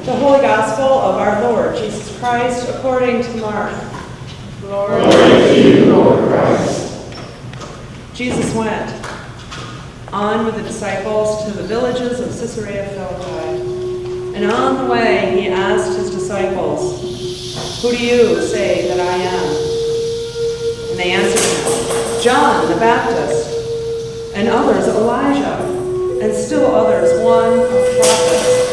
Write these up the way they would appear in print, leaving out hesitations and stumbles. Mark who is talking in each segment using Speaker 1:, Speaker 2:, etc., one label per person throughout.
Speaker 1: The Holy Gospel of our Lord Jesus Christ according to Mark.
Speaker 2: Glory to you, Lord Christ.
Speaker 1: Jesus went on with the disciples to the villages of Caesarea Philippi. And on the way he asked his disciples, "Who do you say that I am?" And they answered him, "John the Baptist, and others Elijah, and still others one of the prophets."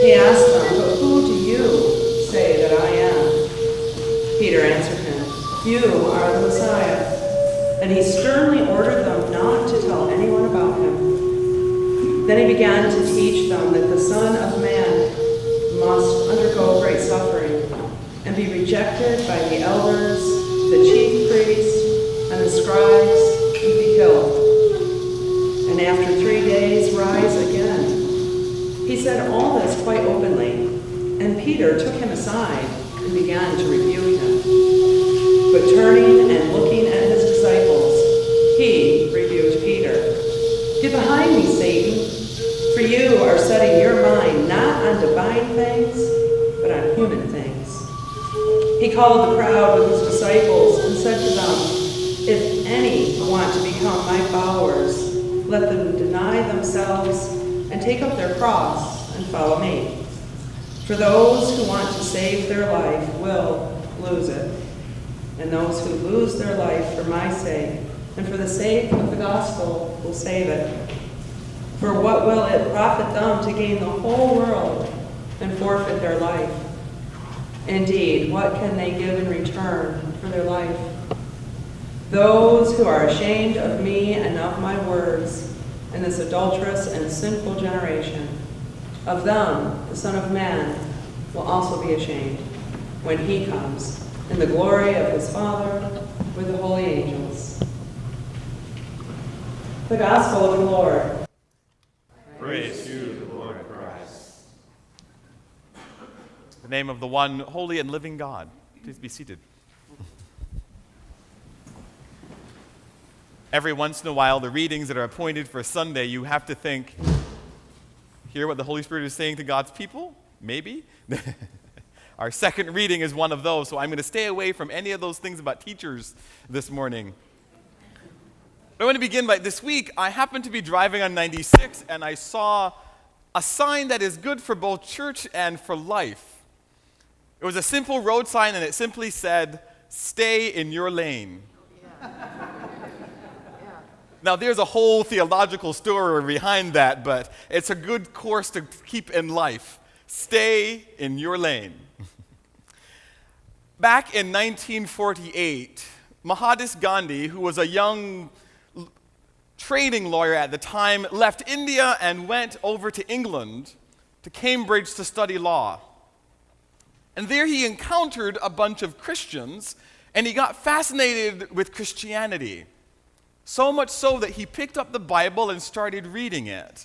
Speaker 1: He asked them, "But who do you say that I am?" Peter answered him, "You are the Messiah." And he sternly ordered them not to tell anyone about him. Then he began to teach them that the Son of Man must undergo great suffering and be rejected by the elders, the chief priests, and the scribes, and be killed. And after 3 days rise again. He said all this quite openly, and Peter took him aside and began to rebuke him. But turning and looking at his disciples, he rebuked Peter. "Get behind me, Satan, for you are setting your mind not on divine things, but on human things." He called the crowd with his disciples and said to them, "If any want to become my followers, let them deny themselves and take up their cross and follow me. For those who want to save their life will lose it. And those who lose their life for my sake and for the sake of the gospel will save it. For what will it profit them to gain the whole world and forfeit their life? Indeed, what can they give in return for their life? Those who are ashamed of me and of my words in this adulterous and sinful generation, of them the Son of Man will also be ashamed when he comes in the glory of his Father with the holy angels." The Gospel of the Lord.
Speaker 2: Praise you, Lord Christ.
Speaker 3: In the name of the one holy and living God. Please be seated. Every once in a while, the readings that are appointed for Sunday, you have to think, hear what the Holy Spirit is saying to God's people? Maybe. Our second reading is one of those, so I'm going to stay away from any of those things about teachers this morning. I want to begin by this week, I happened to be driving on 96, and I saw a sign that is good for both church and for life. It was a simple road sign, and it simply said, "Stay in your lane." Now, there's a whole theological story behind that, but it's a good course to keep in life. Stay in your lane. Back in 1948, Mahatma Gandhi, who was a young trading lawyer at the time, left India and went over to England, to Cambridge, to study law. And there he encountered a bunch of Christians, and he got fascinated with Christianity. So much so that he picked up the Bible and started reading it.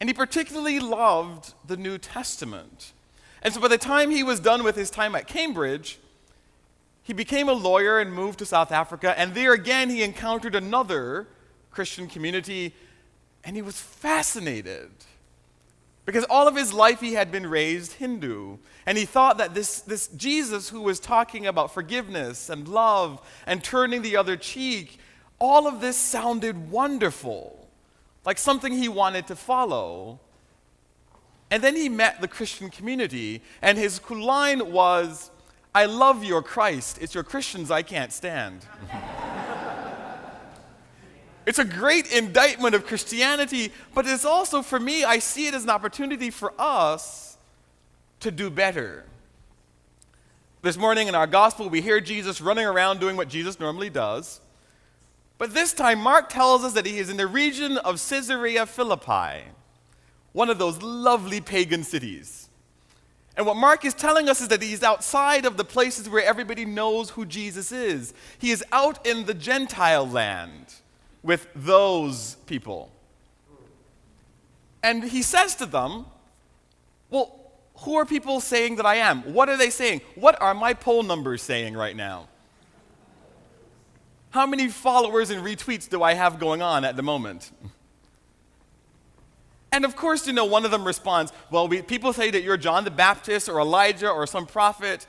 Speaker 3: And he particularly loved the New Testament. And so by the time he was done with his time at Cambridge, he became a lawyer and moved to South Africa. And there again, he encountered another Christian community, and he was fascinated. Because all of his life he had been raised Hindu. And he thought that this Jesus who was talking about forgiveness and love and turning the other cheek, all of this sounded wonderful, like something he wanted to follow. And then he met the Christian community, and his line was, "I love your Christ, it's your Christians I can't stand." It's a great indictment of Christianity, but it's also, for me, I see it as an opportunity for us to do better. This morning in our gospel, we hear Jesus running around doing what Jesus normally does. But this time, Mark tells us that he is in the region of Caesarea Philippi, one of those lovely pagan cities. And what Mark is telling us is that he's outside of the places where everybody knows who Jesus is. He is out in the Gentile land with those people. And he says to them, "Well, who are people saying that I am? What are they saying? What are my poll numbers saying right now? How many followers and retweets do I have going on at the moment?" And of course, one of them responds, well, people say that you're John the Baptist or Elijah or some prophet.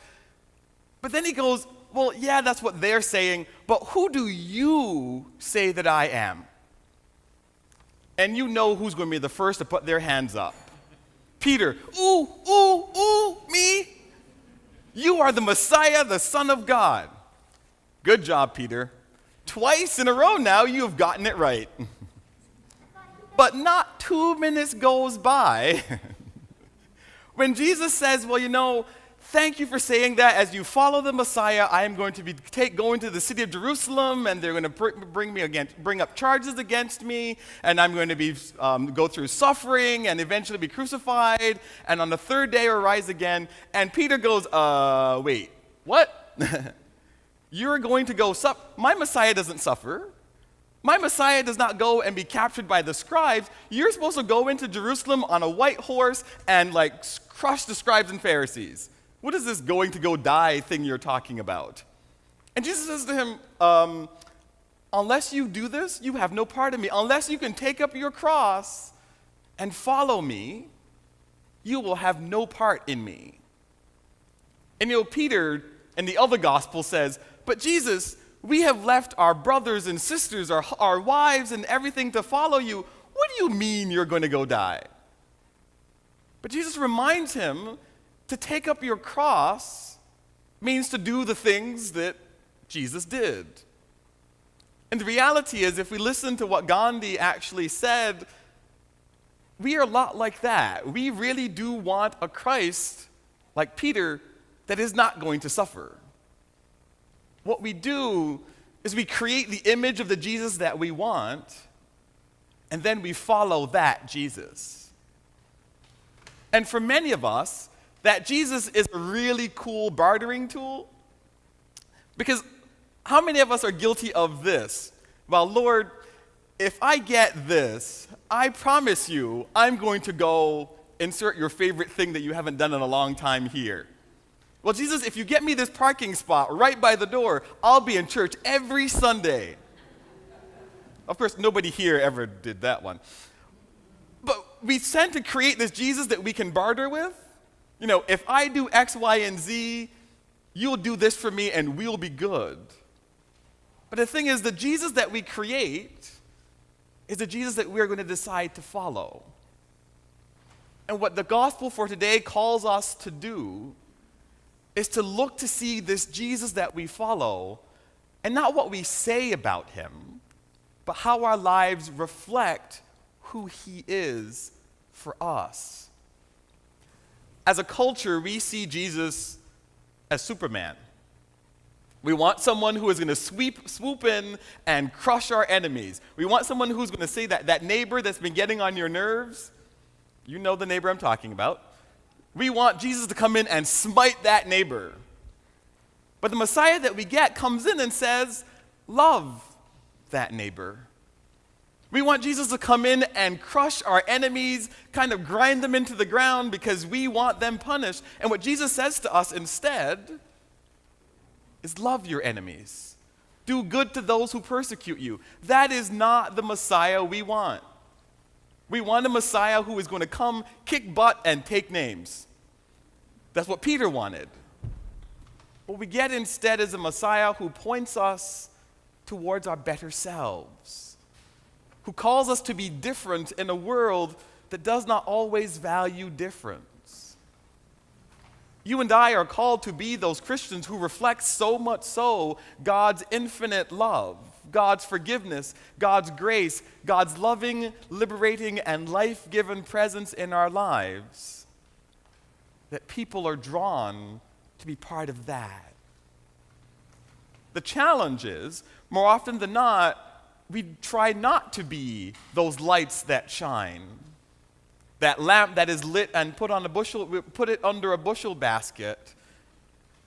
Speaker 3: But then he goes, well, yeah, that's what they're saying, but who do you say that I am? And you know who's going to be the first to put their hands up. Peter, ooh, me? You are the Messiah, the Son of God. Good job, Peter. Twice in a row now, you have gotten it right. But not 2 minutes goes by when Jesus says, well, thank you for saying that. As you follow the Messiah, I am going to be going to the city of Jerusalem, and they're going to bring up charges against me, and I'm going to be go through suffering and eventually be crucified, and on the third day I'll rise again. And Peter goes, wait, what? You're going to go suffer? My Messiah doesn't suffer. My Messiah does not go and be captured by the scribes. You're supposed to go into Jerusalem on a white horse and crush the scribes and Pharisees. What is this going to go die thing you're talking about? And Jesus says to him, unless you do this, you have no part in me. Unless you can take up your cross and follow me, you will have no part in me. And Peter in the other gospel says, but Jesus, we have left our brothers and sisters, our wives and everything to follow you. What do you mean you're going to go die? But Jesus reminds him to take up your cross means to do the things that Jesus did. And the reality is, if we listen to what Gandhi actually said, we are a lot like that. We really do want a Christ, like Peter, that is not going to suffer. What we do is we create the image of the Jesus that we want, and then we follow that Jesus. And for many of us, that Jesus is a really cool bartering tool. Because how many of us are guilty of this? Well, Lord, if I get this, I promise you I'm going to go insert your favorite thing that you haven't done in a long time here. Well, Jesus, if you get me this parking spot right by the door, I'll be in church every Sunday. Of course, nobody here ever did that one. But we tend to create this Jesus that we can barter with. If I do X, Y, and Z, you'll do this for me and we'll be good. But the thing is, the Jesus that we create is the Jesus that we're going to decide to follow. And what the gospel for today calls us to do is to look to see this Jesus that we follow, and not what we say about him, but how our lives reflect who he is for us. As a culture, we see Jesus as Superman. We want someone who is going to swoop in and crush our enemies. We want someone who's going to say that neighbor that's been getting on your nerves, you know the neighbor I'm talking about. We want Jesus to come in and smite that neighbor. But the Messiah that we get comes in and says, love that neighbor. We want Jesus to come in and crush our enemies, kind of grind them into the ground because we want them punished. And what Jesus says to us instead is love your enemies. Do good to those who persecute you. That is not the Messiah we want. We want a Messiah who is going to come, kick butt, and take names. That's what Peter wanted. What we get instead is a Messiah who points us towards our better selves, who calls us to be different in a world that does not always value difference. You and I are called to be those Christians who reflect so much so God's infinite love, God's forgiveness, God's grace, God's loving, liberating, and life-giving presence in our lives, that people are drawn to be part of that. The challenge is, more often than not, we try not to be those lights that shine. That lamp that is lit and put it under a bushel basket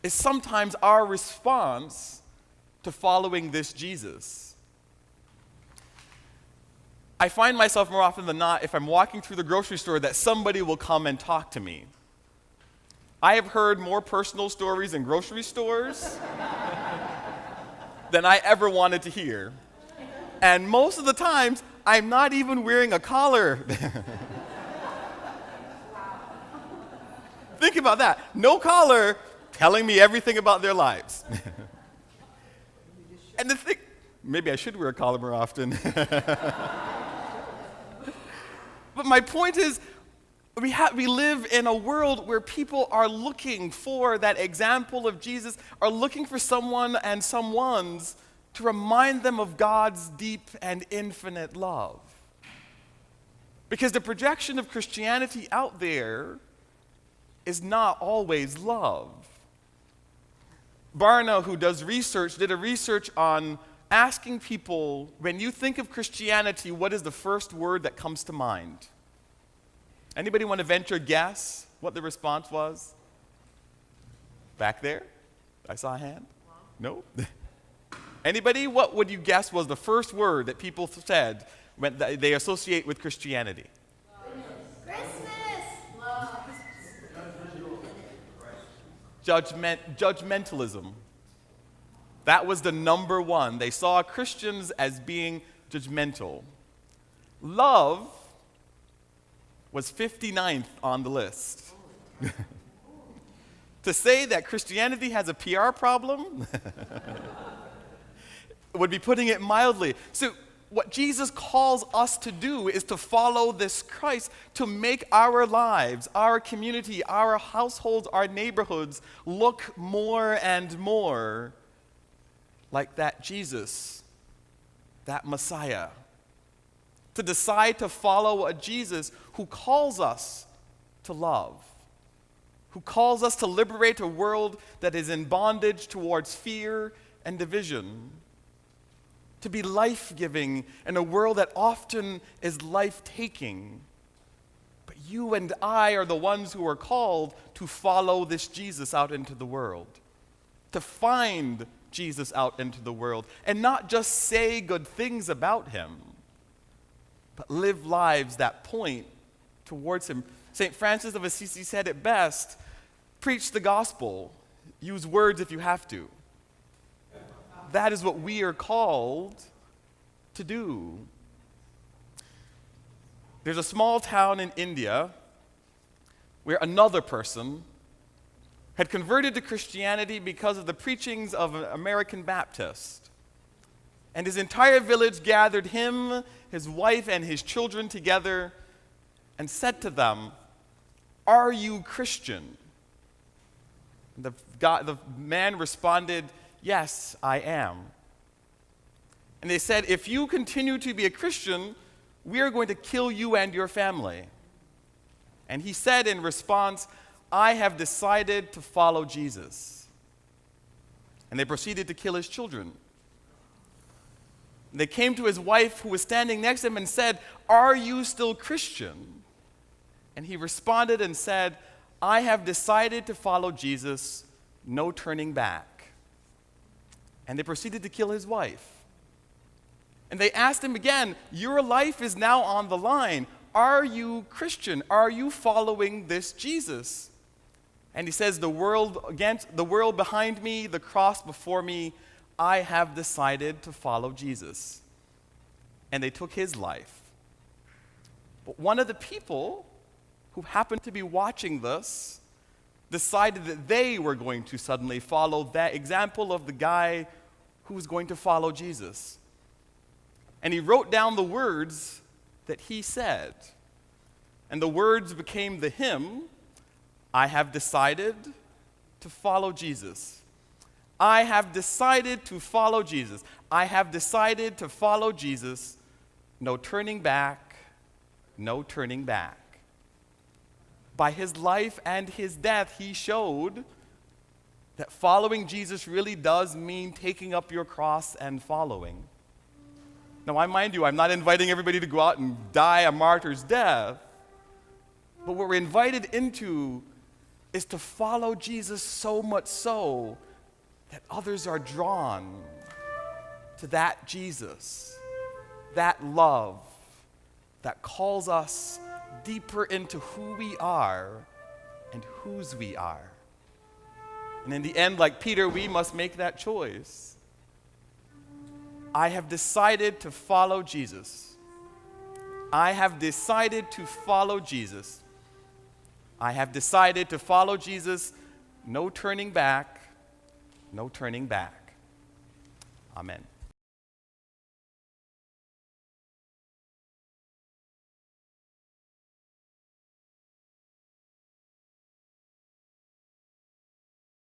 Speaker 3: is sometimes our response to following this Jesus. I find myself more often than not, if I'm walking through the grocery store, that somebody will come and talk to me. I have heard more personal stories in grocery stores than I ever wanted to hear. And most of the times, I'm not even wearing a collar. Think about that. No caller telling me everything about their lives. And the thing, maybe I should wear a collar more often. But my point is, we live in a world where people are looking for that example of Jesus, are looking for someone and someones to remind them of God's deep and infinite love. Because the projection of Christianity out there is not always love. Barna, who does research, did a research on asking people, when you think of Christianity, what is the first word that comes to mind? Anybody want to venture a guess what the response was? Back there? I saw a hand. No? Anybody? What would you guess was the first word that people said when they associate with Christianity?
Speaker 4: Christmas. Love.
Speaker 3: Judgmentalism. That was the number one. They saw Christians as being judgmental. Love was 59th on the list. To say that Christianity has a PR problem would be putting it mildly. So what Jesus calls us to do is to follow this Christ, to make our lives, our community, our households, our neighborhoods look more and more like that Jesus, that Messiah. To decide to follow a Jesus who calls us to love, who calls us to liberate a world that is in bondage towards fear and division, to be life-giving in a world that often is life-taking. But you and I are the ones who are called to follow this Jesus out into the world, to find Jesus out into the world, and not just say good things about him, but live lives that point towards him. St. Francis of Assisi said it best: preach the gospel, use words if you have to. That is what we are called to do. There's a small town in India where another person had converted to Christianity because of the preachings of an American Baptist. And his entire village gathered him, his wife, and his children together and said to them, "Are you Christian?" The man responded, "Yes, I am." And they said, "If you continue to be a Christian, we are going to kill you and your family." And he said in response, "I have decided to follow Jesus." And they proceeded to kill his children. They came to his wife, who was standing next to him, and said, "Are you still Christian?" And he responded and said, "I have decided to follow Jesus, no turning back." And they proceeded to kill his wife. And they asked him again, "Your life is now on the line. Are you Christian? Are you following this Jesus?" And he says, the world behind me, the cross before me, I have decided to follow Jesus." And they took his life. But one of the people who happened to be watching this decided that they were going to suddenly follow that example of the guy who was going to follow Jesus. And he wrote down the words that he said. And the words became the hymn, "I have decided to follow Jesus. I have decided to follow Jesus. I have decided to follow Jesus. No turning back, no turning back." By his life and his death, he showed that following Jesus really does mean taking up your cross and following. Now, I mind you, I'm not inviting everybody to go out and die a martyr's death. But what we're invited into is to follow Jesus so much so that others are drawn to that Jesus, that love that calls us deeper into who we are and whose we are. And in the end, like Peter, we must make that choice. I have decided to follow Jesus. I have decided to follow Jesus. I have decided to follow Jesus. No turning back. No turning back. Amen.